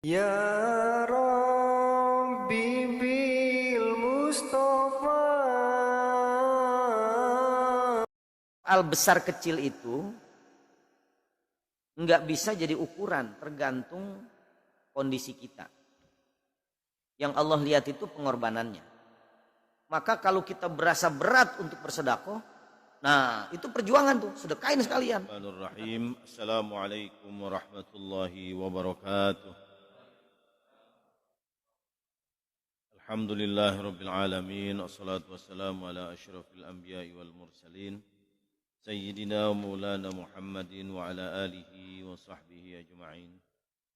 Ya Rabbi bil Mustafa. Al besar kecil itu nggak bisa jadi ukuran, tergantung kondisi kita. Yang Allah lihat itu pengorbanannya. Maka kalau kita berasa berat untuk bersedekah, nah itu perjuangan tuh, sedekahin sekalian. Bismillahirrahmanirrahim. Assalamualaikum warahmatullahi wabarakatuh. Alhamdulillahirabbil alamin. Wassalatu wassalamu ala asyrafil anbiya'i wal mursalin. Sayyidina wa maulana Muhammadin wa ala alihi wa sahbihi ajma'in.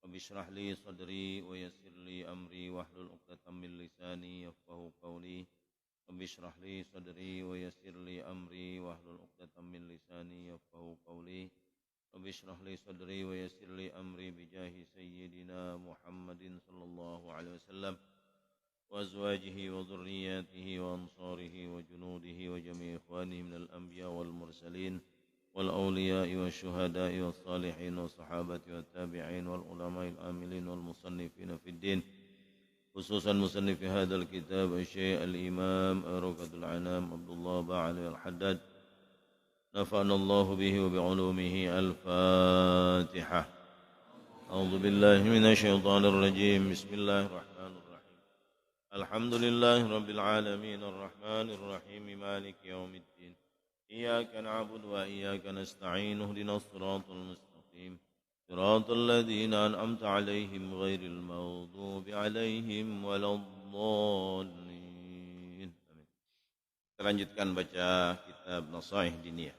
Rabbi shrah li sadri wa yassir li amri wahlul 'uqdatam min lisani yafqahu qawli. Rabbi shrah li sadri wa yassir li amri wahlul 'uqdatam min lisani yafqahu qawli. Rabbi shrah li sadri wa yassir li amri bijahi sayyidina Muhammadin sallallahu alaihi wasallam wa azwajihi wa dhurriyyatihi wa ansarihi wa junudihi wa jami' ikhwanihi minal anbiya wal mursalin wal awliya'i wa syuhada'i was salihin wa sahabati wa tabi'in wal ulama'il amilin wal musannifin fid din. Khususan musannif hadal kitab Syekh al-Imam Araqatul Anam Abdullah Ba'ali al-Haddad nafa'ana Allah bihi wa bi'ulumihi. Al-Fatihah. A'udzu billahi minasy syaithanir rajim. Bismillahirrahmanirrahim. Alhamdulillahi rabbil alamin arrahmanir rahim maliki yaumiddin. Iyyaka na'budu wa iyyaka nasta'in. Ihdinas siratal mustaqim. صراط الذين أنعمت عليهم غير المغضوب عليهم ولا الضالين. Kita lanjutkan baca kitab Nasaih Diniyah.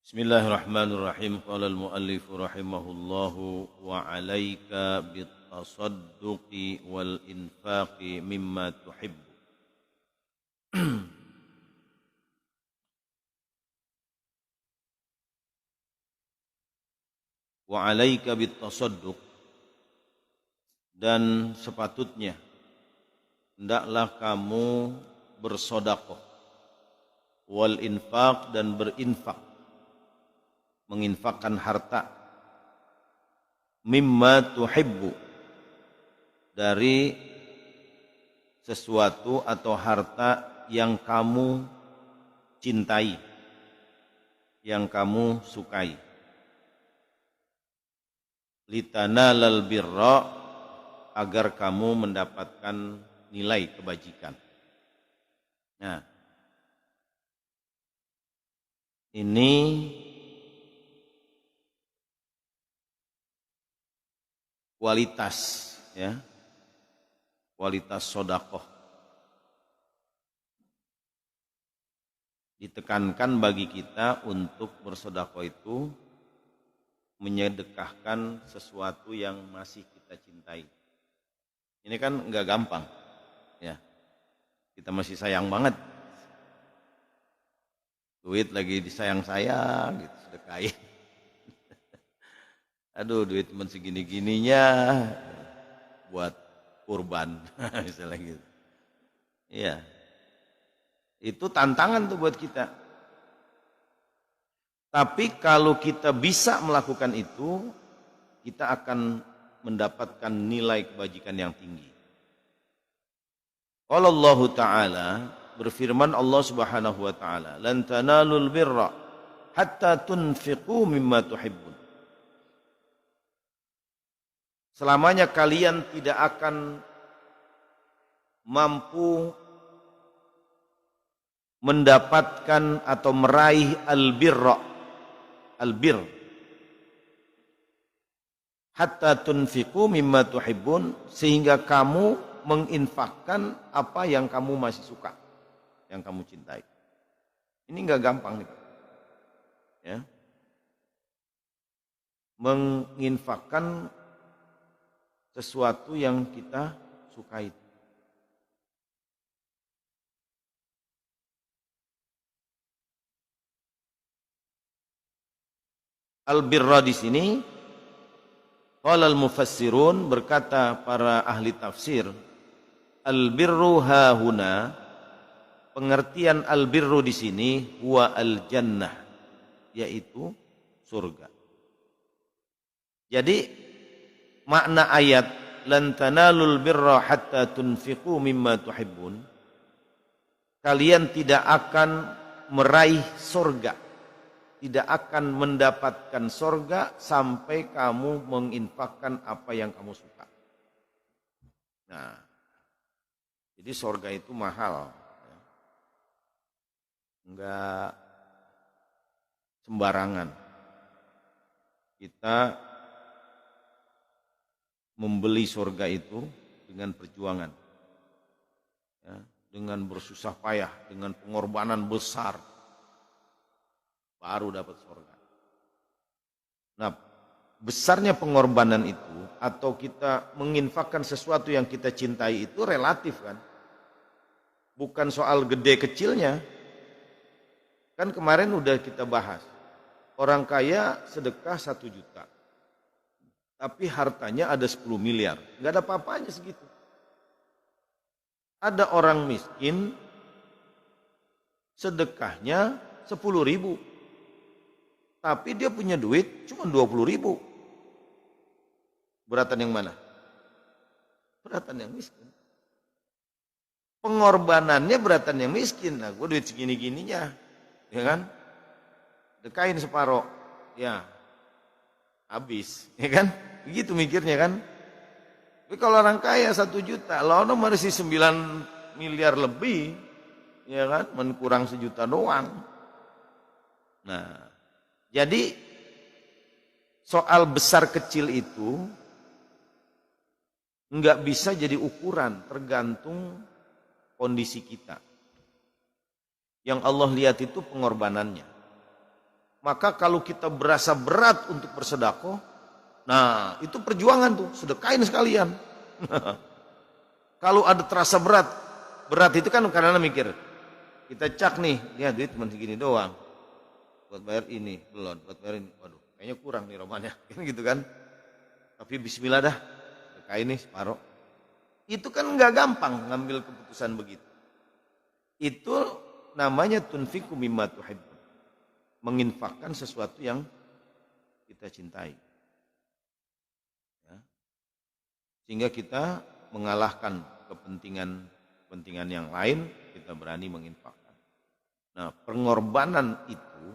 Bismillahirrahmanirrahim. Qala al-muallif rahimahullahu wa 'alaika bit-tasadduqi wal infaqi mimma tuhibbu. Wa 'alaika bit-tasadduq, dan sepatutnya hendaklah kamu bersedekah, wal infaq, dan berinfak, menginfakkan harta, mimma tuhibbu, dari sesuatu atau harta yang kamu cintai, yang kamu sukai. Litanalal birra, agar kamu mendapatkan nilai kebajikan. Nah, ini kualitas, ya, kualitas sedekah. Ditekankan bagi kita untuk bersedekah itu menyedekahkan sesuatu yang masih kita cintai. Ini kan enggak gampang, ya. Kita masih sayang banget. Duit lagi disayang-sayang, gitu, sedekahin. Aduh, duit cuma segini-gininya buat kurban, misalnya gitu. Iya. Itu tantangan tuh buat kita. Tapi kalau kita bisa melakukan itu, kita akan mendapatkan nilai kebajikan yang tinggi. Qala Allah Ta'ala, berfirman Allah Subhanahu wa Ta'ala, lan tanalul birra hatta tunfiqu mimma tuhibbun. Selamanya kalian tidak akan mampu mendapatkan atau meraih al-birra, al-bir, hatta tunfiqu mimma tuhibbun, sehingga kamu menginfakkan apa yang kamu masih suka, yang kamu cintai. Ini enggak gampang nih, ya. Menginfakkan sesuatu yang kita sukai. Al-birra di sini, qala al-mufassirun, berkata para ahli tafsir, al-birru hahuna, pengertian al-birru di sini huwa al-jannah, yaitu surga. Jadi makna ayat lan tanalul birra hatta tunfiqu mimma tuhibbun, kalian tidak akan meraih surga, tidak akan mendapatkan surga sampai kamu menginfakkan apa yang kamu suka. Nah, jadi surga itu mahal, enggak sembarangan. Kita membeli surga itu dengan perjuangan, ya, dengan bersusah payah, dengan pengorbanan besar, baru dapat surga. Nah, besarnya pengorbanan itu atau kita menginfakkan sesuatu yang kita cintai itu relatif kan, bukan soal gede kecilnya. Kan kemarin udah kita bahas, orang kaya sedekah 1 juta, tapi hartanya ada 10 miliar, nggak ada apa-apanya segitu. Ada orang miskin sedekahnya 10.000, tapi dia punya duit cuma 20.000. Beratan yang mana? Beratan yang miskin. Pengorbanannya beratan yang miskin. Nah, gue duit segini-gininya, ya kan? Dekain separoh, ya habis, ya kan? Begitu mikirnya kan? Tapi kalau orang kaya 1 juta, lono masih 9 miliar lebih, ya kan? Menkurang 1 juta doang. Nah, jadi soal besar kecil itu enggak bisa jadi ukuran, tergantung kondisi kita. Yang Allah lihat itu pengorbanannya. Maka kalau kita berasa berat untuk bersedekah, nah itu perjuangan tuh, sedekahin sekalian. Kalau ada terasa berat, berat itu kan karena mikir, kita cak nih, ya duit cuma segini doang, buat bayar ini, belum, buat bayar ini, waduh kayaknya kurang nih romannya, kan gitu kan. Tapi bismillah dah, sedekahin nih separuh. Itu kan nggak gampang ngambil keputusan begitu. Itu namanya tunfiqu mimma tuhibbun, menginfakkan sesuatu yang kita cintai. Sehingga kita mengalahkan kepentingan yang lain, kita berani menginfakkan. Nah, pengorbanan itu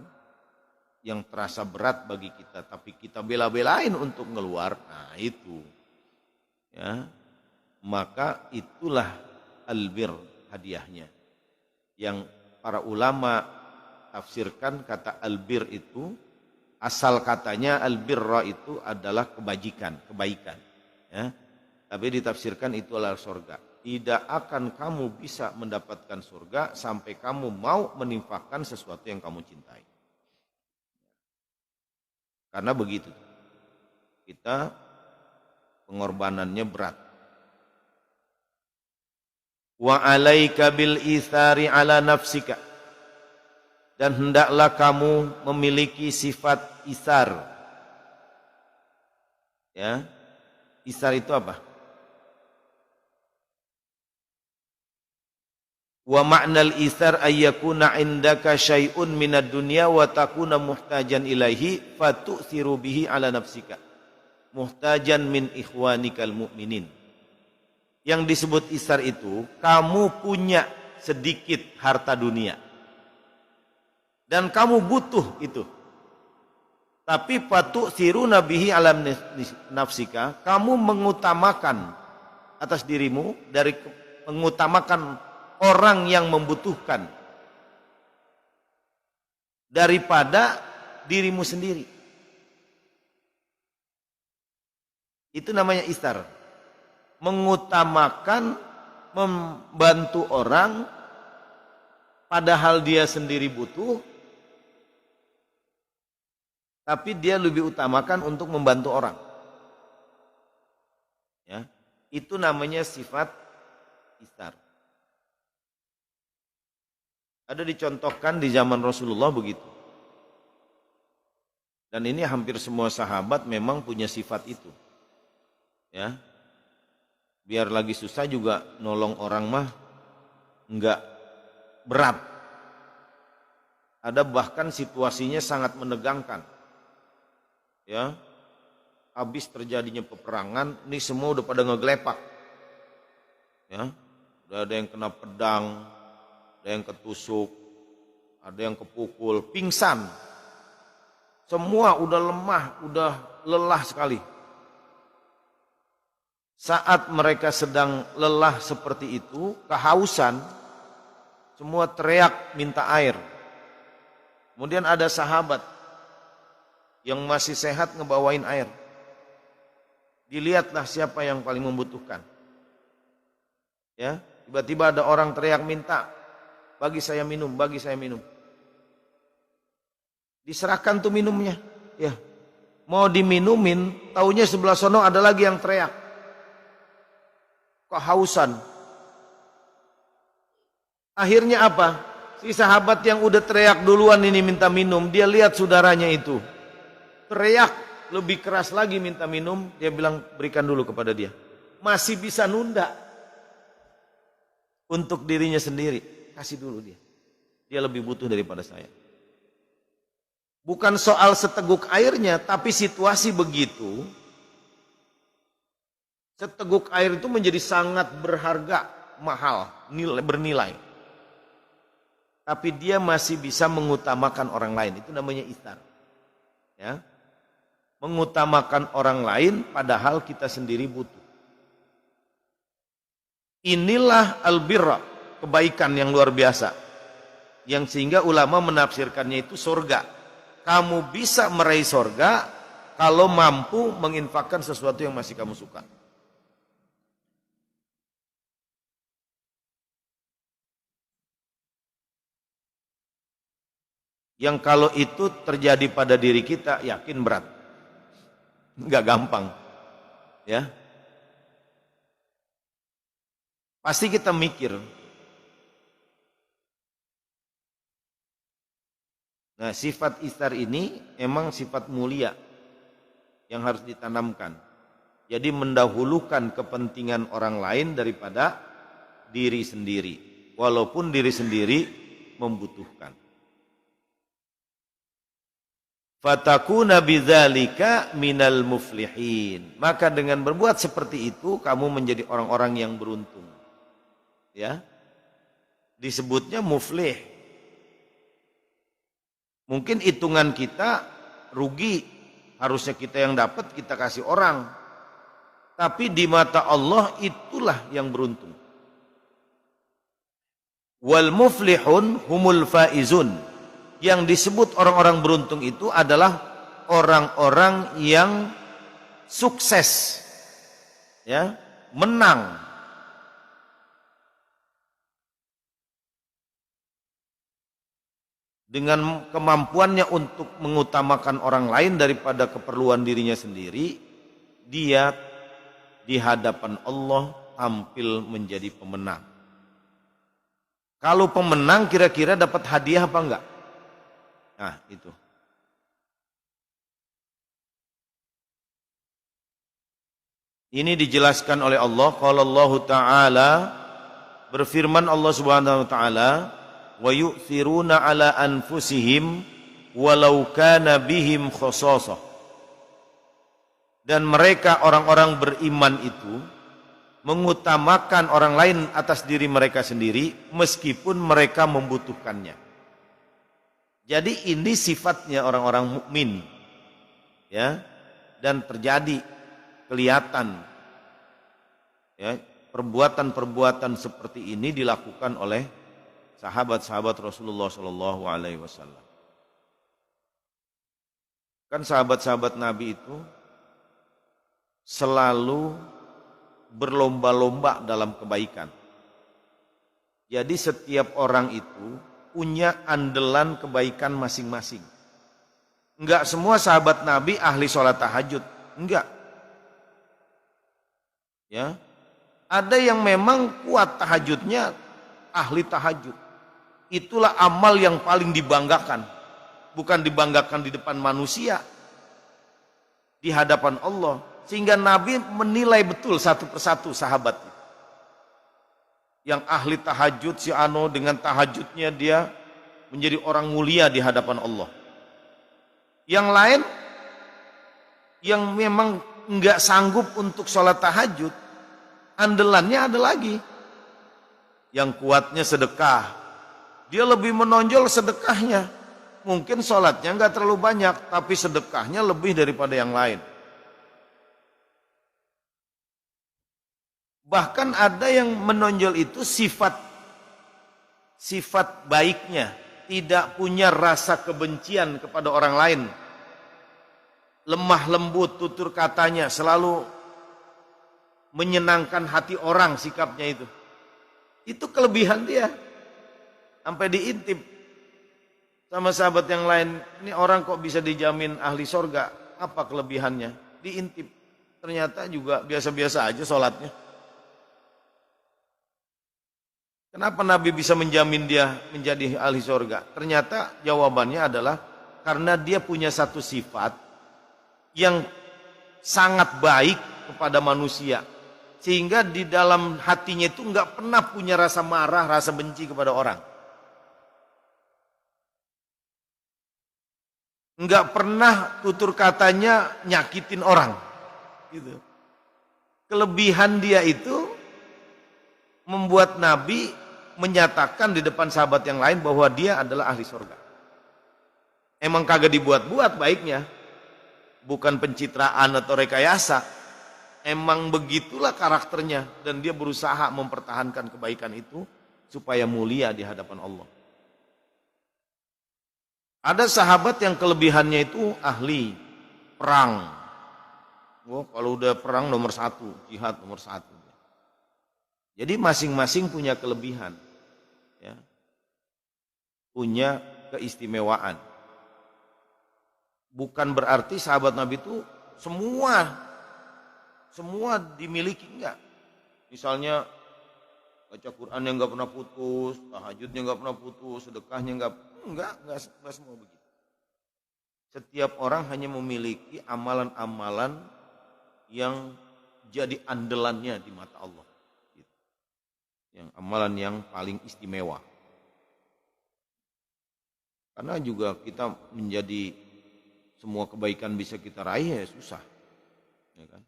yang terasa berat bagi kita, tapi kita bela-belain untuk ngeluar, nah itu, ya, maka itulah albir, hadiahnya. Yang para ulama tafsirkan kata albir itu, asal katanya albirra itu adalah kebajikan, kebaikan, ya. Tapi ditafsirkan itu adalah surga. Tidak akan kamu bisa mendapatkan surga sampai kamu mau menginfakkan sesuatu yang kamu cintai. Karena begitu. Kita pengorbanannya berat. Wa alaika bil ithari ala nafsika. Dan hendaklah kamu memiliki sifat isar. Ya. Isar itu apa? Wa ma'nal isar ayyakuna indaka syai'un minad dunya wa takuna muhtajan ilaihi fatu'thiru bihi ala nafsika muhtajan min ikhwanikal mu'minin. Yang disebut isar itu, kamu punya sedikit harta dunia dan kamu butuh itu, tapi fatu'thiruna bihi ala nafsika, kamu mengutamakan atas dirimu dari mengutamakan orang yang membutuhkan daripada dirimu sendiri. Itu namanya isar. Mengutamakan membantu orang padahal dia sendiri butuh, tapi dia lebih utamakan untuk membantu orang. Ya, itu namanya sifat isar. Ada dicontohkan di zaman Rasulullah begitu. Dan ini hampir semua sahabat memang punya sifat itu. Ya. Biar lagi susah juga nolong orang mah enggak berat. Ada bahkan situasinya sangat menegangkan. Ya. Habis terjadinya peperangan, ini semua udah pada ngegelepak. Ya. Udah ada yang kena pedang, ada yang ketusuk, ada yang kepukul, pingsan. Semua udah lemah, udah lelah sekali. Saat mereka sedang lelah seperti itu, kehausan, semua teriak minta air. Kemudian ada sahabat yang masih sehat ngebawain air. Dilihatlah siapa yang paling membutuhkan. Ya, tiba-tiba ada orang teriak minta, bagi saya minum, bagi saya minum. Diserahkan tuh minumnya. Ya, mau diminumin, taunya sebelah sono ada lagi yang teriak. Kehausan. Akhirnya apa? Si sahabat yang udah teriak duluan ini minta minum, dia lihat saudaranya itu teriak lebih keras lagi minta minum, dia bilang berikan dulu kepada dia. Masih bisa nunda untuk dirinya sendiri, kasih dulu dia. Dia lebih butuh daripada saya. Bukan soal seteguk airnya, tapi situasi begitu. Seteguk air itu menjadi sangat berharga, mahal, bernilai. Tapi dia masih bisa mengutamakan orang lain. Itu namanya itsar. Ya. Mengutamakan orang lain padahal kita sendiri butuh. Inilah albirra, kebaikan yang luar biasa. Yang sehingga ulama menafsirkannya itu surga. Kamu bisa meraih surga kalau mampu menginfakkan sesuatu yang masih kamu suka. Yang kalau itu terjadi pada diri kita, yakin berat. Enggak gampang. Ya. Pasti kita mikir. Nah, sifat itsar ini emang sifat mulia yang harus ditanamkan. Jadi mendahulukan kepentingan orang lain daripada diri sendiri. Walaupun diri sendiri membutuhkan. Fatakuna bidzalika minal muflihin. Maka dengan berbuat seperti itu kamu menjadi orang-orang yang beruntung. Ya. Disebutnya muflih. Mungkin hitungan kita rugi, harusnya kita yang dapat kita kasih orang. Tapi di mata Allah itulah yang beruntung. Wal muflihun humul faizun. Yang disebut orang-orang beruntung itu adalah orang-orang yang sukses, ya, menang. Dengan kemampuannya untuk mengutamakan orang lain daripada keperluan dirinya sendiri, dia di hadapan Allah tampil menjadi pemenang. Kalau pemenang kira-kira dapat hadiah apa enggak? Nah, itu. Ini dijelaskan oleh Allah. Qala Allah Ta'ala, berfirman Allah Subhanahu wa taala, wa yu'thiruna ala anfusihim walau kana bihim khasasah. Dan mereka orang-orang beriman itu mengutamakan orang lain atas diri mereka sendiri meskipun mereka membutuhkannya. Jadi ini sifatnya orang-orang mukmin, ya, dan terjadi kelihatan, ya, perbuatan-perbuatan seperti ini dilakukan oleh sahabat-sahabat Rasulullah Shallallahu Alaihi Wasallam. Kan sahabat-sahabat Nabi itu selalu berlomba-lomba dalam kebaikan. Jadi setiap orang itu punya andalan kebaikan masing-masing. Enggak semua sahabat Nabi ahli sholat tahajud, enggak. Ya, ada yang memang kuat tahajudnya, ahli tahajud. Itulah amal yang paling dibanggakan, bukan dibanggakan di depan manusia, di hadapan Allah. Sehingga Nabi menilai betul satu persatu sahabat. Yang ahli tahajud si Ano dengan tahajudnya dia menjadi orang mulia di hadapan Allah. Yang lain yang memang enggak sanggup untuk sholat tahajud, andalannya ada lagi. Yang kuatnya sedekah, dia lebih menonjol sedekahnya. Mungkin sholatnya enggak terlalu banyak, tapi sedekahnya lebih daripada yang lain. Bahkan ada yang menonjol itu sifat baiknya, tidak punya rasa kebencian kepada orang lain. Lemah lembut tutur katanya, selalu menyenangkan hati orang sikapnya itu. Itu kelebihan dia. Sampai diintip sama sahabat yang lain, ini orang kok bisa dijamin ahli sorga, apa kelebihannya? Diintip, ternyata juga biasa-biasa aja sholatnya. Kenapa Nabi bisa menjamin dia menjadi ahli sorga? Ternyata jawabannya adalah karena dia punya satu sifat yang sangat baik kepada manusia. Sehingga di dalam hatinya itu enggak pernah punya rasa marah, rasa benci kepada orang. Enggak pernah tutur katanya nyakitin orang. Gitu. Kelebihan dia itu membuat Nabi menyatakan di depan sahabat yang lain bahwa dia adalah ahli surga. Emang kagak dibuat-buat baiknya. Bukan pencitraan atau rekayasa. Emang begitulah karakternya. Dan dia berusaha mempertahankan kebaikan itu supaya mulia di hadapan Allah. Ada sahabat yang kelebihannya itu ahli perang. Oh, kalau udah perang nomor 1, jihad nomor 1. Jadi masing-masing punya kelebihan, ya, punya keistimewaan. Bukan berarti sahabat Nabi itu semua dimiliki, enggak. Misalnya baca Quran yang enggak pernah putus, tahajudnya enggak pernah putus, sedekahnya enggak semua begitu. Setiap orang hanya memiliki amalan-amalan yang jadi andalannya di mata Allah. Yang amalan yang paling istimewa. Karena juga kita menjadi semua kebaikan bisa kita raih ya susah. Ya kan?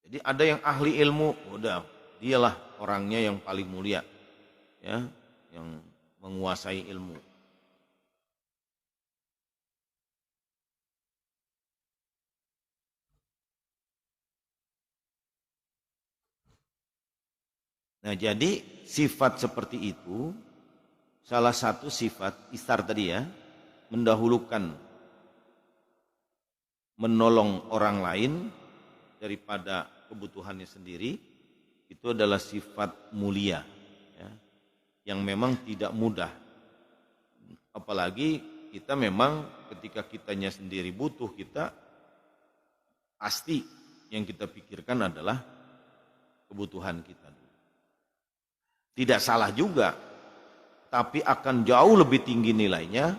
Jadi ada yang ahli ilmu, udah dialah orangnya yang paling mulia. Ya, yang menguasai ilmu. Nah, jadi sifat seperti itu salah satu sifat istar tadi ya, mendahulukan menolong orang lain daripada kebutuhannya sendiri, itu adalah sifat mulia ya, yang memang tidak mudah. Apalagi kita memang ketika kitanya sendiri butuh, kita pasti yang kita pikirkan adalah kebutuhan kita. Tidak salah juga, tapi akan jauh lebih tinggi nilainya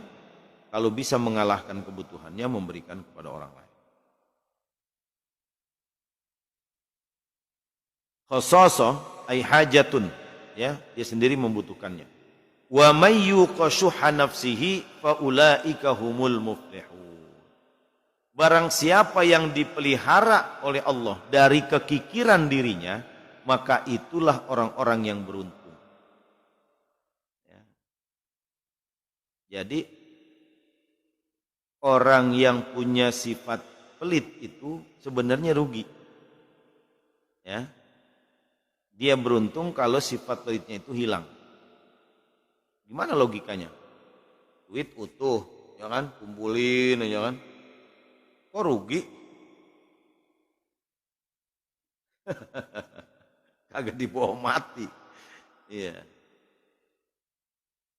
kalau bisa mengalahkan kebutuhannya, memberikan kepada orang lain. Khasasah ay hajatun, ya, dia sendiri membutuhkannya. Wa may yuqashuha nafsihi fa ulaika humul muflihun. Barang siapa yang dipelihara oleh Allah dari kekikiran dirinya, maka itulah orang-orang yang beruntung. Jadi orang yang punya sifat pelit itu sebenarnya rugi. Ya. Dia beruntung kalau sifat pelitnya itu hilang. Gimana logikanya? Duit utuh, ya kan? Kumpulin aja kan. Kok rugi? Kagak dibawa mati. Iya.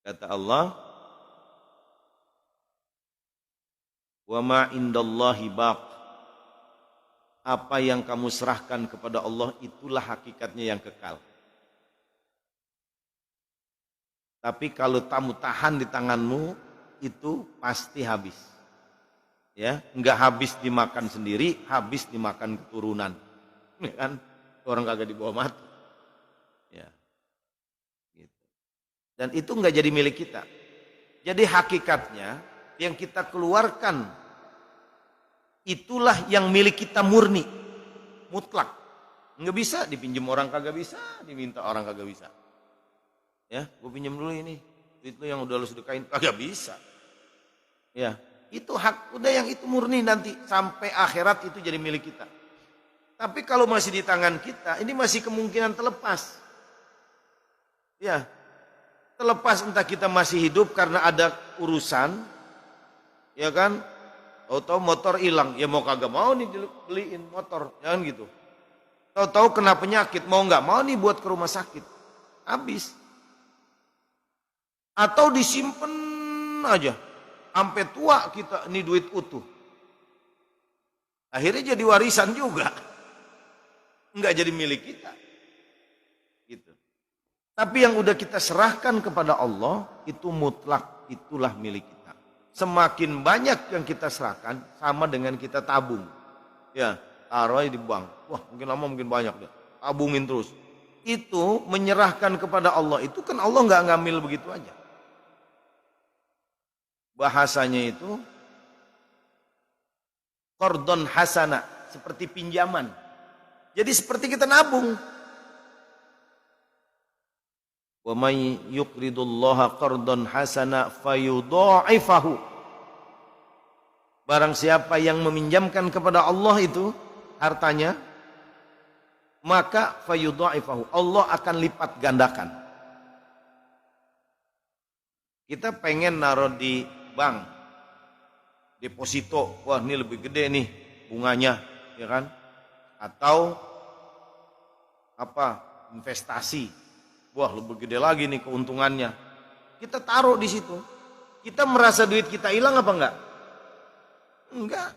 Kata Allah, wa ma indallahi baq. Apa yang kamu serahkan kepada Allah itulah hakikatnya yang kekal. Tapi kalau kamu tahan di tanganmu itu pasti habis. Ya, enggak habis dimakan sendiri, habis dimakan keturunan. Ya kan? Orang kagak dibawa mati. Ya. Gitu. Dan itu nggak jadi milik kita. Jadi hakikatnya yang kita keluarkan itulah yang milik kita murni, mutlak. Nggak bisa dipinjam orang, kagak bisa, diminta orang, kagak bisa. Ya, gue pinjam dulu ini, duit lu yang udah lu sedekain, kagak bisa. Ya, itu hak, udah yang itu murni nanti sampai akhirat itu jadi milik kita. Tapi kalau masih di tangan kita, ini masih kemungkinan terlepas. Ya, terlepas entah kita masih hidup karena ada urusan, ya kan? Tahu-tahu motor hilang, ya mau kagak mau nih dibeliin motor, jangan gitu. Tahu-tahu kena penyakit, mau nggak mau nih buat ke rumah sakit, habis. Atau disimpan aja, sampai tua kita ini duit utuh. Akhirnya jadi warisan juga, nggak jadi milik kita. Gitu. Tapi yang udah kita serahkan kepada Allah itu mutlak, itulah milik kita. Semakin banyak yang kita serahkan sama dengan kita tabung. Ya, taruh di bank. Wah, mungkin lama mungkin banyak deh. Tabungin terus. Itu menyerahkan kepada Allah itu kan Allah nggak ngambil begitu aja. Bahasanya itu qardon hasana, seperti pinjaman. Jadi seperti kita nabung. Wa may yuqridullaha qardon hasana fayudha'ifahu. Barang siapa yang meminjamkan kepada Allah itu hartanya, maka fayudha'ifahu. Allah akan lipat gandakan. Kita pengen naruh di bank, deposito, wah ini lebih gede nih bunganya, ya kan? Atau apa, investasi, wah lebih gede lagi nih keuntungannya. Kita taruh di situ, kita merasa duit kita hilang apa enggak? Enggak.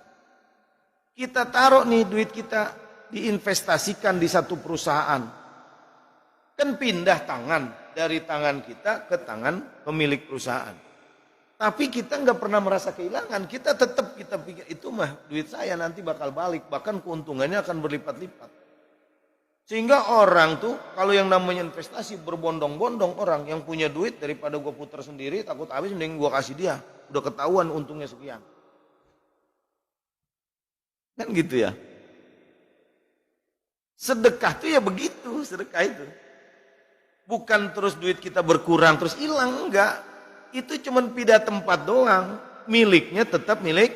Kita taruh nih duit kita diinvestasikan di satu perusahaan, kan pindah tangan dari tangan kita ke tangan pemilik perusahaan. Tapi kita nggak pernah merasa kehilangan. Kita tetap kita pikir itu mah duit saya nanti bakal balik. Bahkan keuntungannya akan berlipat-lipat. Sehingga orang tuh kalau yang namanya investasi berbondong-bondong orang yang punya duit daripada gue putar sendiri takut habis mending gue kasih dia. Udah ketahuan untungnya sekian. Kan gitu ya. Sedekah tuh ya begitu, sedekah itu. Bukan terus duit kita berkurang terus hilang, enggak. Itu cuma pindah tempat doang, miliknya tetap milik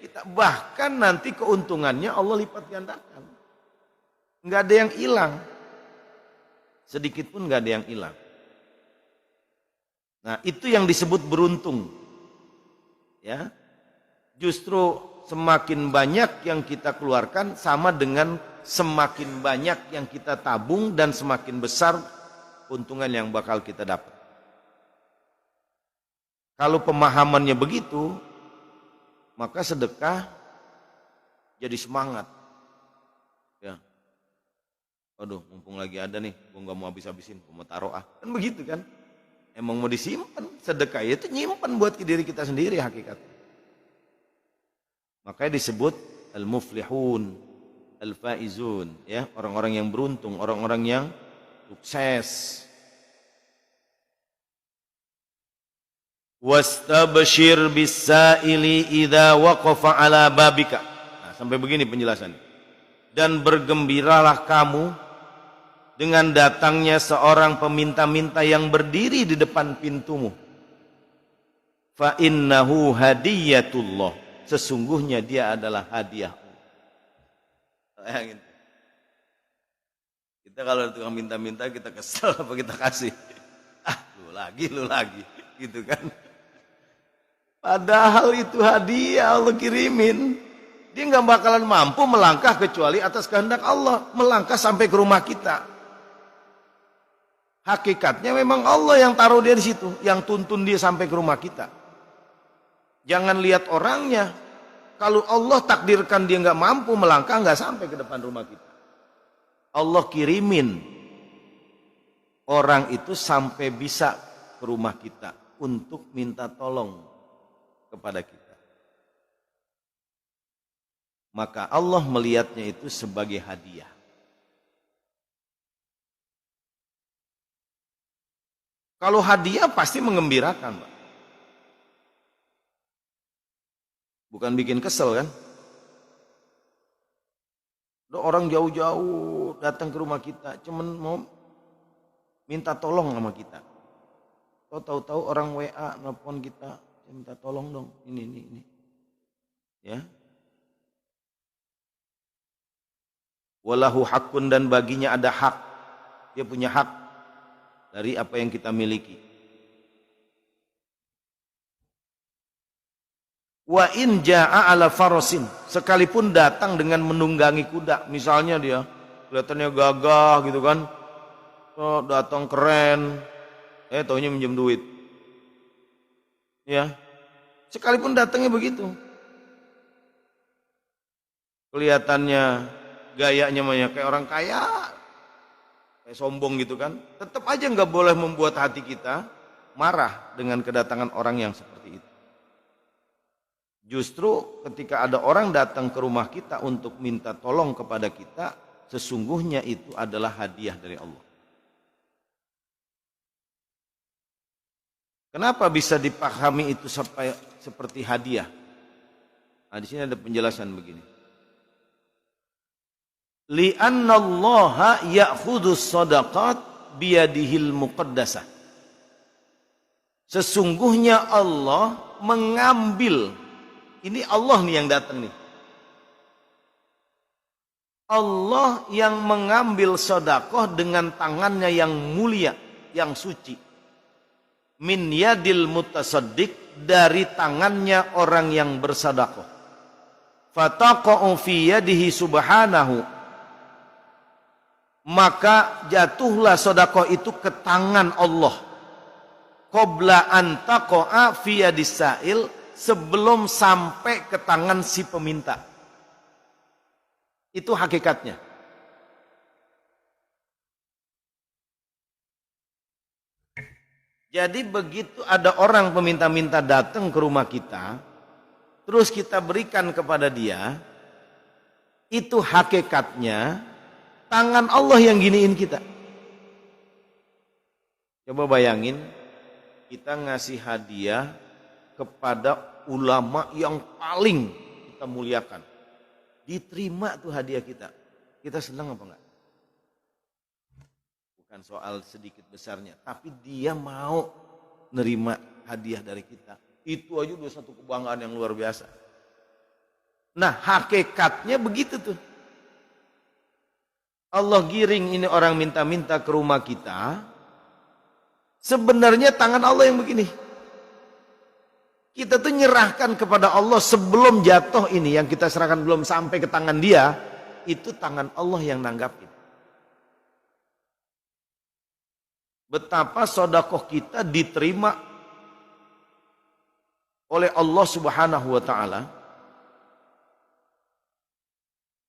kita. Bahkan nanti keuntungannya Allah lipat gandakan. Nggak ada yang hilang, sedikit pun nggak ada yang hilang. Nah itu yang disebut beruntung. Ya, justru semakin banyak yang kita keluarkan sama dengan semakin banyak yang kita tabung dan semakin besar keuntungan yang bakal kita dapat. Kalau pemahamannya begitu, maka sedekah jadi semangat. Ya, aduh, mumpung lagi ada nih, gue nggak mau habis-habisin, gue mau taruh kan begitu kan? Emang mau disimpan, sedekah itu nyimpan buat diri kita sendiri hakikatnya. Makanya disebut al-muflihun, al-faizun, ya, orang-orang yang beruntung, orang-orang yang sukses. Wastabshir bis-sa'ili idza waqafa ala babika. Nah, sampai begini penjelasan. Dan bergembiralah kamu dengan datangnya seorang peminta-minta yang berdiri di depan pintumu. Fa innahu hadiyatullah. Sesungguhnya dia adalah hadiah Allah. Kita kalau tukang minta-minta kita kesel apa kita kasih? Ah, lu lagi, gitu kan? Padahal itu hadiah Allah kirimin. Dia nggak bakalan mampu melangkah kecuali atas kehendak Allah. Melangkah sampai ke rumah kita. Hakikatnya memang Allah yang taruh dia di situ. Yang tuntun dia sampai ke rumah kita. Jangan lihat orangnya. Kalau Allah takdirkan dia nggak mampu melangkah, nggak sampai ke depan rumah kita. Allah kirimin orang itu sampai bisa ke rumah kita untuk minta tolong kepada kita. Maka Allah melihatnya itu sebagai hadiah. Kalau hadiah pasti mengembirakan, Pak. Bukan bikin kesel kan? Ada orang jauh-jauh datang ke rumah kita, cuman mau minta tolong sama kita. Tahu-tahu orang WA nelfon kita, minta tolong dong, ini. Ya. Walahu hakun, dan baginya ada hak. Dia punya hak dari apa yang kita miliki. Wa in jaa ala farasin, sekalipun datang dengan menunggangi kuda, misalnya dia kelihatannya gagah gitu kan, oh, datang keren, taunya minjem duit, ya, sekalipun datangnya begitu, kelihatannya gayanya kayak orang kaya, kayak sombong gitu kan, tetap aja nggak boleh membuat hati kita marah dengan kedatangan orang yang seperti itu. Justru ketika ada orang datang ke rumah kita untuk minta tolong kepada kita, sesungguhnya itu adalah hadiah dari Allah. Kenapa bisa dipahami itu sampai seperti hadiah? Nah, di sini ada penjelasan begini. Li'annallaha ya'khudus shadaqat biyadihil muqaddasah. Sesungguhnya Allah mengambil. Ini Allah nih yang datang nih. Allah yang mengambil sedekah dengan tangannya yang mulia, yang suci. Min yadil mutasaddiq, dari tangannya orang yang bersedekah. Fataqa'u fi yadihi subhanahu. Maka jatuhlah sedekah itu ke tangan Allah. Qabla an taqa'a fi yadis sa'il, sebelum sampai ke tangan si peminta. Itu hakikatnya. Jadi begitu ada orang peminta-minta datang ke rumah kita, terus kita berikan kepada dia, itu hakikatnya tangan Allah yang giniin kita. Coba bayangin, kita ngasih hadiah kepada ulama yang paling kita muliakan. Diterima tuh hadiah kita. Kita senang apa enggak? Bukan soal sedikit besarnya, tapi dia mau nerima hadiah dari kita. Itu aja udah satu kebanggaan yang luar biasa. Nah, hakikatnya begitu tuh. Allah giring ini orang minta-minta ke rumah kita. Sebenarnya tangan Allah yang begini. Kita tuh nyerahkan kepada Allah sebelum jatuh ini, yang kita serahkan belum sampai ke tangan dia, itu tangan Allah yang nanggapin. Betapa sedekah kita diterima oleh Allah Subhanahu wa taala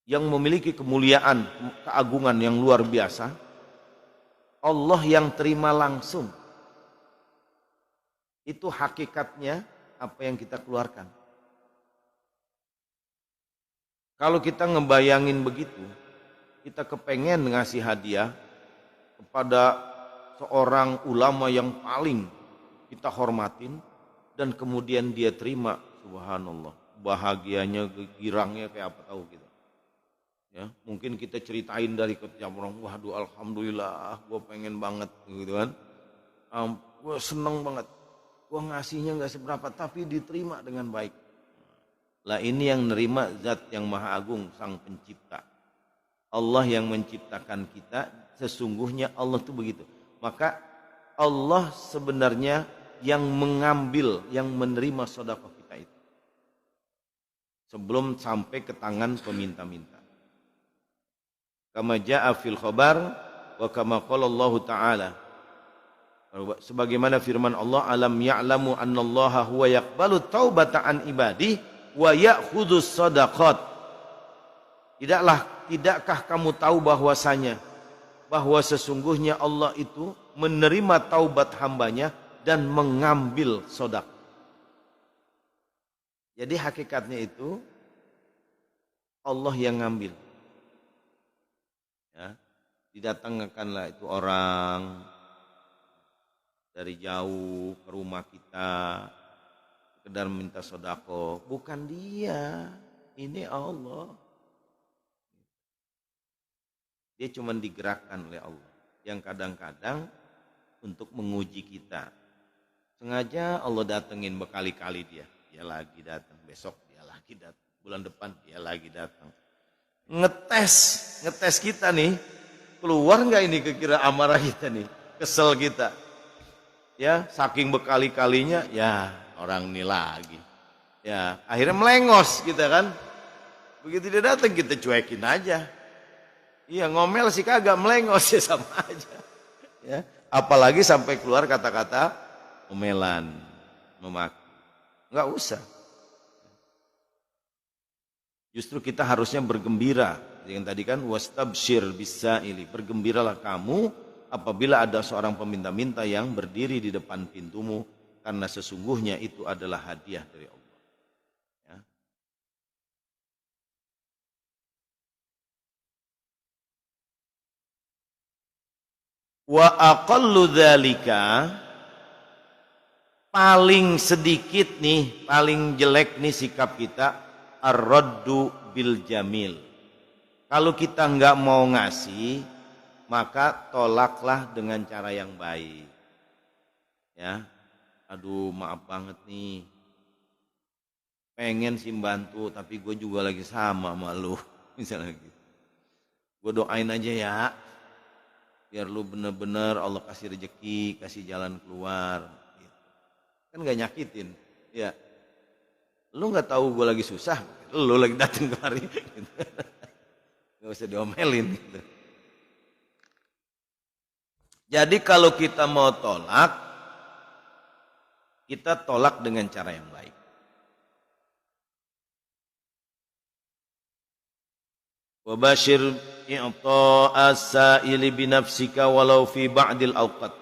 yang memiliki kemuliaan, keagungan yang luar biasa. Allah yang terima langsung. Itu hakikatnya apa yang kita keluarkan. Kalau kita ngebayangin begitu, kita kepengen ngasih hadiah kepada seorang ulama yang paling kita hormatin, dan kemudian dia terima, subhanallah, bahagianya, girangnya kayak apa tahu kita. Ya, mungkin kita ceritain dari ketiap orang, waduh alhamdulillah, gue pengen banget gitu kan, gue seneng banget. Gua ngasihnya nggak seberapa, tapi diterima dengan baik. Lah ini yang nerima zat yang maha agung, sang pencipta. Allah yang menciptakan kita, sesungguhnya Allah tuh begitu. Maka Allah sebenarnya yang mengambil, yang menerima sedekah kita itu. Sebelum sampai ke tangan peminta-minta. Kama ja'a fil khabar wa kama qala Allah Ta'ala. Sebagaimana firman Allah, alam ya'lamu annallaha huwa yaqbalu taubata an ibadi wa ya'khudus shadaqat. Tidakkah kamu tahu bahwasanya bahwa sesungguhnya Allah itu menerima taubat hambanya dan mengambil sedekah. Jadi hakikatnya itu Allah yang ngambil. Ya, didatangkanlah itu orang dari jauh ke rumah kita, sekedar minta sodako. Bukan dia, ini Allah. Dia cuma digerakkan oleh Allah. Yang kadang-kadang untuk menguji kita. Sengaja Allah datengin berkali-kali dia. Dia lagi datang, besok dia lagi datang. Bulan depan dia lagi datang. Ngetes kita nih. Keluar nggak ini kira amarah kita nih. Kesel kita. Ya, saking berkali-kalinya, ya orang ini lagi. Ya, akhirnya melengos kita kan. Begitu dia datang kita cuekin aja. Iya, ngomel sih kagak, melengos ya sama aja. Ya, apalagi sampai keluar kata-kata omelan, memaki. Enggak usah. Justru kita harusnya bergembira. Yang tadi kan wastabsyir bisaili, bergembiralah kamu apabila ada seorang peminta-minta yang berdiri di depan pintumu, karena sesungguhnya itu adalah hadiah dari Allah. Ya. Wa aqallu dzalika, paling sedikit nih, paling jelek nih sikap kita, ar-raddu bil jamil. Kalau kita enggak mau ngasih, maka tolaklah dengan cara yang baik. Ya. Aduh, maaf banget nih. Pengen sih bantu, tapi gue juga lagi sama lu. Misalnya gitu. Gue doain aja ya. Biar lu bener-bener Allah kasih rezeki, kasih jalan keluar. Gitu. Kan gak nyakitin. Ya. Lu gak tahu gue lagi susah. Lu lagi datang kemari. Gitu. Gak usah diomelin. Gitu. Jadi kalau kita mau tolak, kita tolak dengan cara yang baik. Wabashir i'ta'a sa'ili binafsika walau fi ba'dil awqat.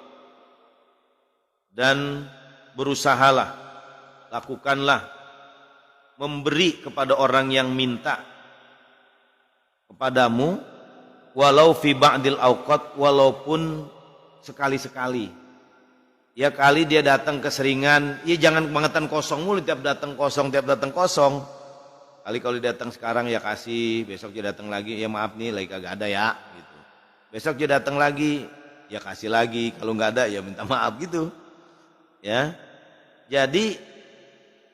Dan berusahalah, lakukanlah memberi kepada orang yang minta kepadamu walau fi ba'dil awqat, walaupun sekali-sekali. Ya kali dia datang keseringan, ya jangan kebangetan kosong mulu, tiap datang kosong. Kali kalau dia datang sekarang ya kasih, besok dia datang lagi, ya maaf nih lagi kagak ada ya gitu. Besok dia datang lagi, ya kasih lagi, kalau nggak ada ya minta maaf gitu. Ya. Jadi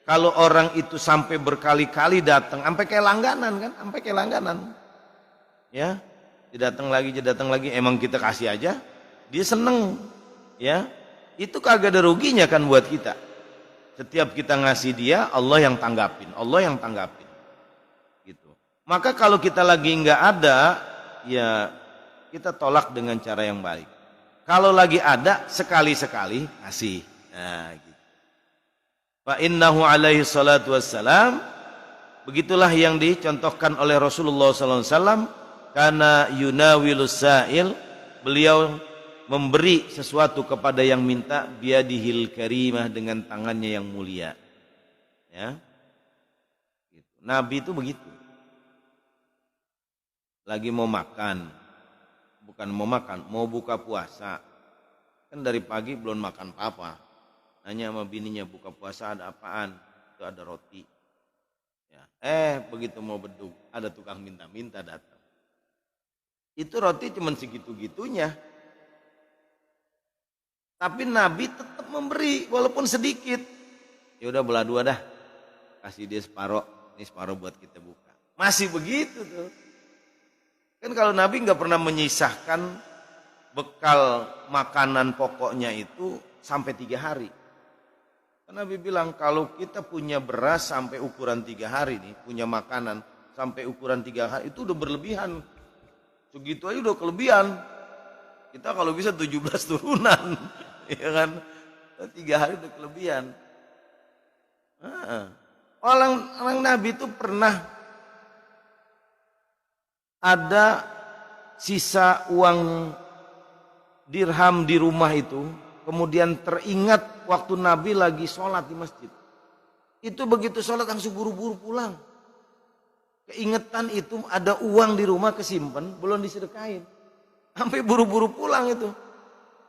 kalau orang itu sampai berkali-kali datang, sampai kayak langganan kan, sampai kayak langganan. Ya. Dia datang lagi, emang kita kasih aja, dia seneng. Ya. Itu kagak ada ruginya kan buat kita. Setiap kita ngasih dia, Allah yang tanggapin. Gitu. Maka kalau kita lagi nggak ada, ya kita tolak dengan cara yang baik. Kalau lagi ada, sekali-sekali kasih. Nah, gitu. Fa innahu alaihi salatu wassalam, begitulah yang dicontohkan oleh Rasulullah SAW, karena yunawilus sa'il, beliau memberi sesuatu kepada yang minta biadihil karimah, dengan tangannya yang mulia. Ya. Gitu. Nabi itu begitu. Lagi mau makan, bukan mau makan, mau buka puasa. Kan dari pagi belum makan apa-apa. Nanya sama bininya, buka puasa ada apaan? Itu ada roti. Ya. Begitu mau beduk, ada tukang minta-minta datang. Itu roti cuma segitu-gitunya. Tapi Nabi tetap memberi walaupun sedikit. Ya udah belah dua dah. Kasih dia separoh, ini separoh buat kita buka. Masih begitu tuh. Kan kalau Nabi nggak pernah menyisahkan bekal makanan pokoknya itu sampai 3 hari. Kan Nabi bilang kalau kita punya beras sampai ukuran 3 hari nih, punya makanan sampai ukuran 3 hari, itu udah berlebihan. Segitu aja udah kelebihan. Kita kalau bisa 17 turunan. Ya kan, 3 hari udah kelebihan. Orang Nabi itu pernah ada sisa uang dirham di rumah itu, kemudian teringat waktu Nabi lagi sholat di masjid. Itu begitu sholat langsung buru-buru pulang. Keingetan itu ada uang di rumah kesimpan, belum disedekain. Sampai buru-buru pulang itu.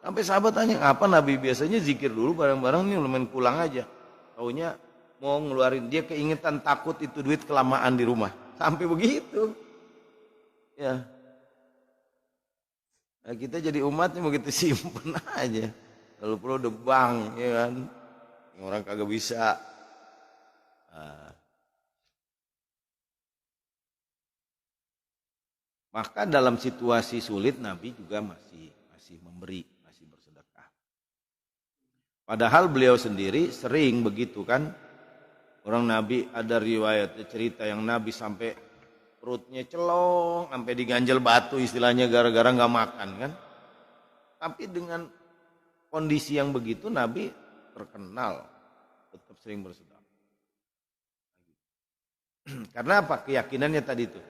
Sampai sahabat tanya, apa Nabi biasanya zikir dulu bareng-bareng nih lumayan pulang aja. Taunya mau ngeluarin, dia keingetan takut itu duit kelamaan di rumah. Sampai begitu. Ya. Nah, kita jadi umatnya begitu simpen aja. Kalau perlu udah bank, ya kan. Orang kagak bisa. Nah. Maka dalam situasi sulit Nabi juga masih memberi. Padahal beliau sendiri sering begitu kan. Orang Nabi ada riwayat cerita yang Nabi sampai perutnya celong, sampai diganjel batu istilahnya gara-gara nggak makan kan. Tapi dengan kondisi yang begitu Nabi terkenal tetap sering bersedekah. Karena apa? Keyakinannya tadi itu.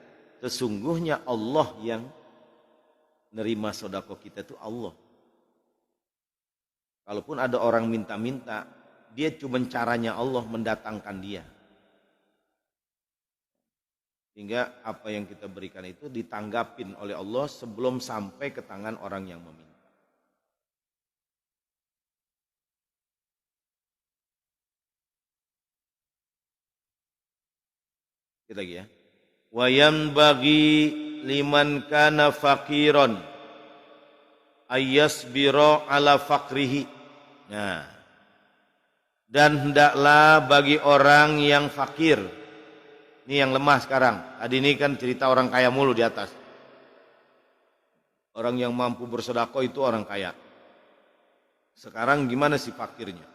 Sesungguhnya Allah yang nerima sedekah kita itu Allah. Kalaupun ada orang minta-minta, dia cuma caranya Allah mendatangkan dia. Sehingga apa yang kita berikan itu ditanggapin oleh Allah sebelum sampai ke tangan orang yang meminta. Kita lagi ya. Wa yanbaghi liman kana faqiran ayyasbira ala fakrihi. Nah, dan hendaklah bagi orang yang fakir, ini yang lemah sekarang. Tadi ini kan cerita orang kaya mulu di atas. Orang yang mampu bersedekah itu orang kaya. Sekarang gimana si fakirnya?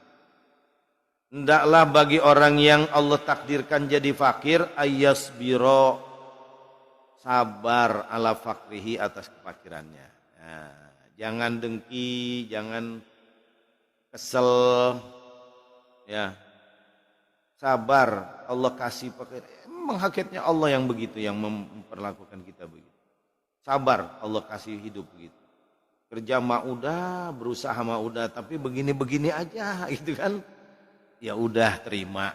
Hendaklah bagi orang yang Allah takdirkan jadi fakir, ayyasbira, sabar ala fakrihi, atas kefakirannya. Nah, jangan dengki, jangan kesel, ya. Sabar, Allah kasih pakai. Memang hakikatnya Allah yang begitu, yang memperlakukan kita begitu. Sabar, Allah kasih hidup begitu. Kerja mah udah, berusaha mah udah, tapi begini-begini aja, gitu kan? Ya udah terima.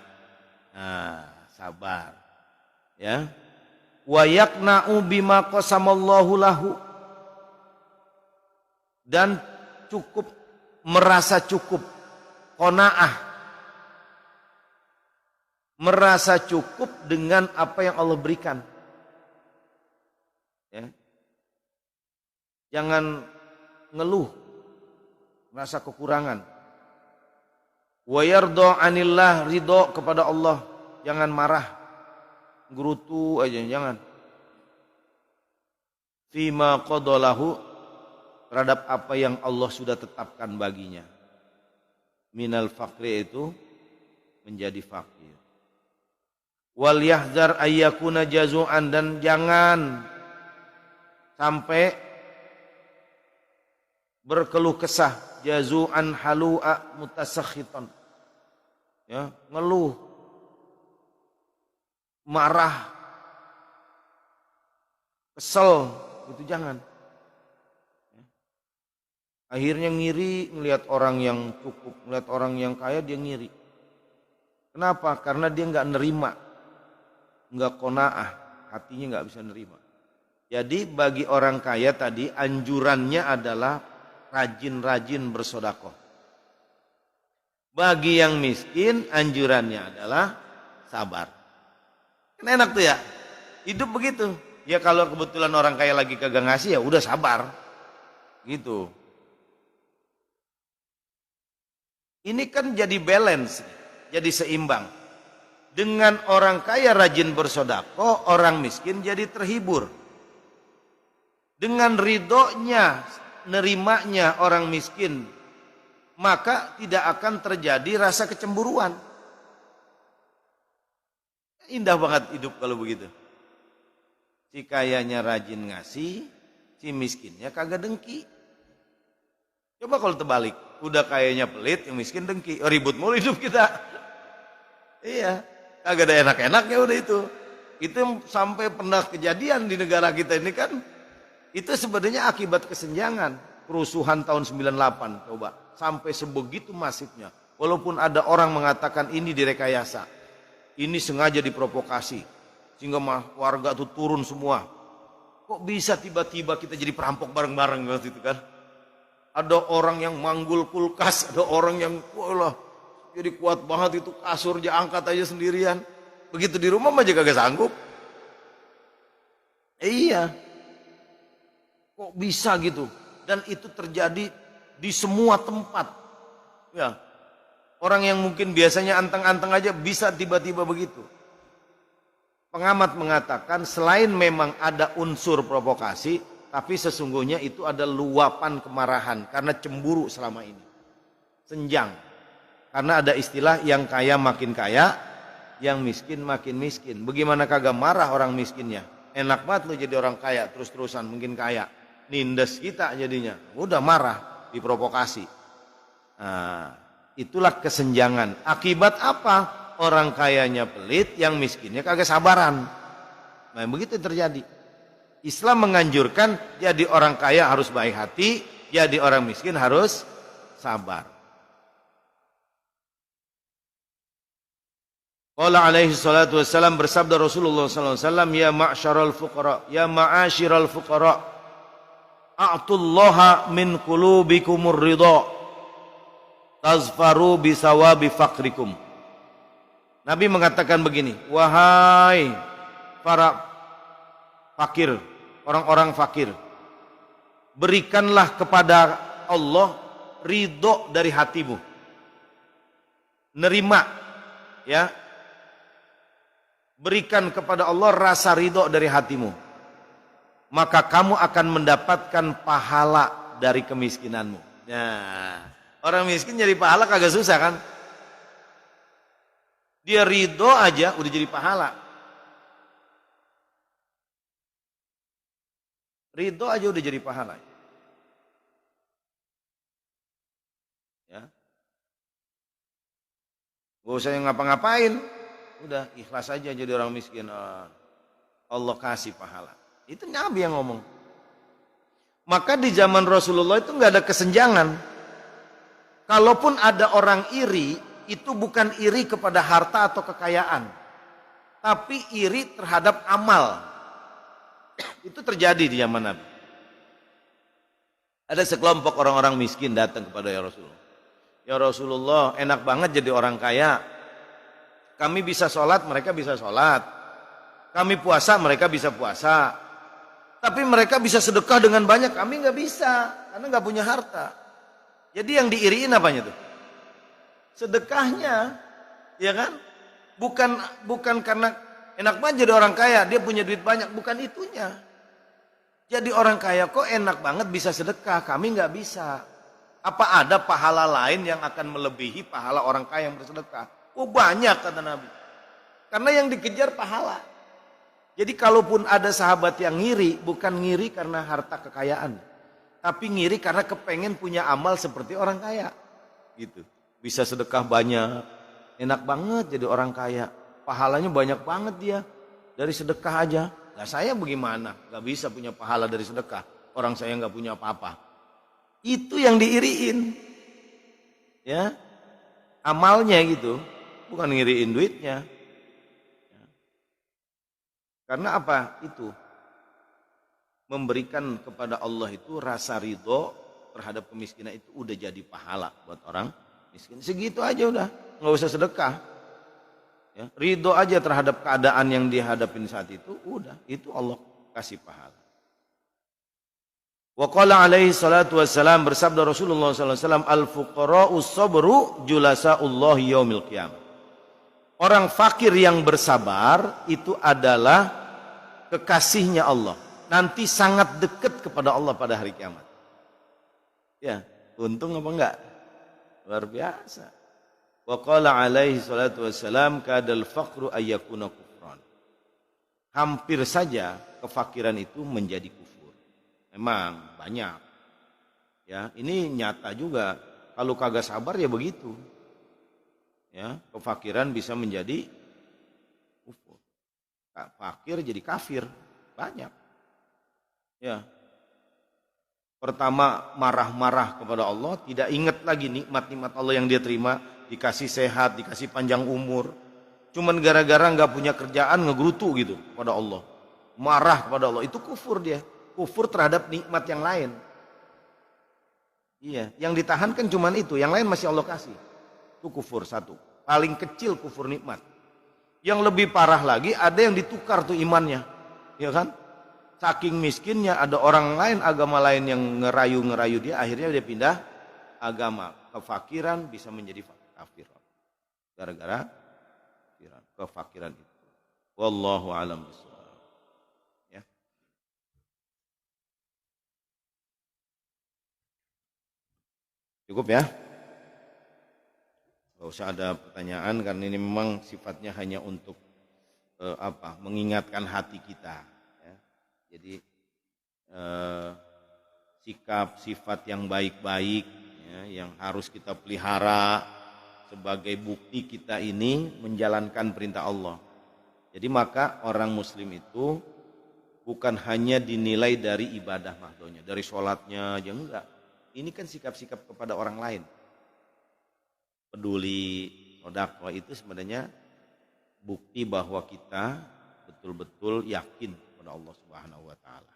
Nah, sabar, ya. Wa yaqna'u bima qasamallahu lahu. Dan cukup, merasa cukup, qanaah, merasa cukup dengan apa yang Allah berikan. Ya. Jangan ngeluh, merasa kekurangan. Wa yarda anillah, ridho kepada Allah, jangan marah, gerutu aja, jangan. Fima qadalahu, terhadap apa yang Allah sudah tetapkan baginya. Minal fakri, itu menjadi fakir. Wal yahzar ayyakuna jazu'an, dan jangan sampai berkeluh kesah, jazu'an halu'a mutasakhitan. Ya, ngeluh, marah, kesel, itu jangan. Akhirnya ngiri ngelihat orang yang cukup, ngelihat orang yang kaya, dia ngiri. Kenapa? Karena dia nggak nerima, nggak qanaah, hatinya nggak bisa nerima. Jadi bagi orang kaya tadi anjurannya adalah rajin-rajin bersedekah. Bagi yang miskin anjurannya adalah sabar. Kan enak tuh ya, hidup begitu. Ya kalau kebetulan orang kaya lagi kagak ngasih, ya udah sabar, gitu. Ini kan jadi balance, jadi seimbang. Dengan orang kaya rajin bersedekah, orang miskin jadi terhibur. Dengan ridhonya, nerimanya orang miskin, maka tidak akan terjadi rasa kecemburuan. Indah banget hidup kalau begitu. Si kayanya rajin ngasih, si miskinnya kagak dengki. Coba kalau terbalik, udah kayaknya pelit, yang miskin dengki, ribut mulu hidup kita. Iya, kagak ada enak-enaknya udah itu. Itu sampai pernah kejadian di negara kita ini kan, itu sebenarnya akibat kesenjangan. Kerusuhan tahun 98, coba. Sampai sebegitu masifnya. Walaupun ada orang mengatakan ini direkayasa. Ini sengaja diprovokasi. Sehingga warga tuh turun semua. Kok bisa tiba-tiba kita jadi perampok bareng-bareng waktu itu kan? Ada orang yang manggul kulkas, ada orang yang wah jadi kuat banget itu kasur dia angkat aja sendirian. Begitu di rumah mah juga kagak sanggup. Iya. Kok bisa gitu? Dan itu terjadi di semua tempat. Ya. Orang yang mungkin biasanya anteng-anteng aja bisa tiba-tiba begitu. Pengamat mengatakan selain memang ada unsur provokasi, tapi sesungguhnya itu ada luapan kemarahan karena cemburu selama ini. Senjang. Karena ada istilah yang kaya makin kaya, yang miskin makin miskin. Bagaimana kagak marah orang miskinnya? Enak banget lu jadi orang kaya terus-terusan mungkin kaya. Nindes kita jadinya. Udah marah, diprovokasi. Nah, itulah kesenjangan. Akibat apa? Orang kayanya pelit, yang miskinnya kagak sabaran. Nah, begitu terjadi. Islam menganjurkan jadi orang kaya harus baik hati, jadi orang miskin harus sabar. Qala alaihi salatu wassalam, bersabda Rasulullah sallallahu alaihi wasallam, ya ma'syaral fuqara, ya ma'asyiral fuqara, a'tullaha min qulubikumur ridha, tazfaru bisawabi faqrikum. Nabi mengatakan begini, wahai para fakir, orang-orang fakir, berikanlah kepada Allah ridho dari hatimu. Nerima, ya. Berikan kepada Allah rasa ridho dari hatimu. Maka kamu akan mendapatkan pahala dari kemiskinanmu. Nah, orang miskin jadi pahala kagak susah kan? Dia ridho aja udah jadi pahala. Ridho aja udah jadi pahala. Ya. Gak usah yang ngapa-ngapain. Udah ikhlas aja jadi orang miskin. Allah kasih pahala. Itu Nabi yang ngomong. Maka di zaman Rasulullah itu nggak ada kesenjangan. Kalaupun ada orang iri, itu bukan iri kepada harta atau kekayaan, tapi iri terhadap amal. Itu terjadi di zaman Nabi. Ada sekelompok orang-orang miskin datang kepada ya Rasulullah. Ya Rasulullah, enak banget jadi orang kaya. Kami bisa sholat, mereka bisa sholat. Kami puasa, mereka bisa puasa. Tapi mereka bisa sedekah dengan banyak, kami nggak bisa, karena nggak punya harta. Jadi yang diiriin apanya tuh? Sedekahnya, ya kan? Bukan karena enak banget jadi orang kaya, dia punya duit banyak, bukan itunya. Jadi orang kaya kok enak banget bisa sedekah, kami nggak bisa. Apa ada pahala lain yang akan melebihi pahala orang kaya yang bersedekah? Oh banyak kata Nabi. Karena yang dikejar pahala. Jadi kalaupun ada sahabat yang ngiri, bukan ngiri karena harta kekayaan, tapi ngiri karena kepengen punya amal seperti orang kaya. Gitu. Bisa sedekah banyak, enak banget jadi orang kaya. Pahalanya banyak banget dia dari sedekah aja. Lah saya bagaimana? Gak bisa punya pahala dari sedekah. Orang saya gak punya apa-apa. Itu yang diiriin. Ya, amalnya gitu. Bukan ngiriin duitnya. Karena apa? Itu memberikan kepada Allah itu rasa ridho terhadap kemiskinan itu udah jadi pahala buat orang miskin. Segitu aja udah, nggak usah sedekah. Ya, ridho aja terhadap keadaan yang dihadapin saat itu, udah itu Allah kasih pahala. Wa qala alaihi salatu wassalam, bersabda Rasulullah sallallahu alaihi wasallam, al-fuqara'u sabru julasa'ullahi yaumil qiyamah. Orang fakir yang bersabar itu adalah kekasihnya Allah. Nanti sangat dekat kepada Allah pada hari kiamat. Ya, untung apa enggak? Luar biasa. Wa qala alaihi salatu wassalam, kadal faqru ayyakuna kufran. Hampir saja kefakiran itu menjadi kufur. Memang banyak. Ya, ini nyata juga. Kalau kagak sabar ya begitu. Ya, kefakiran bisa menjadi kufur. Fakir jadi kafir, banyak. Ya. Pertama marah-marah kepada Allah, tidak ingat lagi nikmat-nikmat Allah yang dia terima, dikasih sehat, dikasih panjang umur. Cuman gara-gara nggak punya kerjaan ngegerutu gitu kepada Allah. Marah kepada Allah, itu kufur dia. Kufur terhadap nikmat yang lain. Iya, yang ditahan kan cuman itu, yang lain masih Allah kasih. Itu kufur satu. Paling kecil kufur nikmat. Yang lebih parah lagi ada yang ditukar tuh imannya. Ya kan? Saking miskinnya ada orang lain, agama lain yang ngerayu dia, akhirnya dia pindah agama. Kefakiran bisa menjadi kafir. Gara-gara kefakiran itu. Wallahu a'lam bishawab. Ya. Cukup ya? Gak usah ada pertanyaan karena ini memang sifatnya hanya untuk mengingatkan hati kita. Ya. Jadi sikap sifat yang baik-baik ya, yang harus kita pelihara sebagai bukti kita ini menjalankan perintah Allah. Jadi maka orang muslim itu bukan hanya dinilai dari ibadah mahdonya, dari sholatnya aja enggak. Ini kan sikap-sikap kepada orang lain. Peduli, sedekah itu sebenarnya bukti bahwa kita betul-betul yakin kepada Allah Subhanahu wa taala.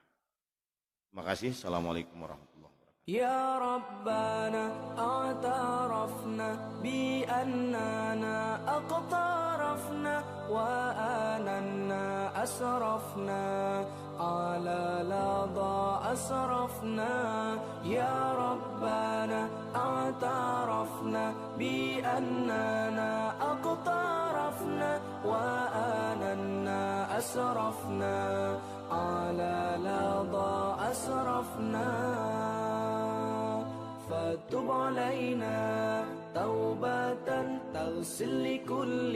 Terima kasih. Assalamualaikum warahmatullahi wabarakatuh. يا ربنا اعترفنا بأننا أقترفنا وآننا أسرفنا على لظى أسرفنا يا ربنا اعترفنا بأننا أقترفنا وآننا أسرفنا على لظى أسرفنا فتب علينا توبة تغسل لكل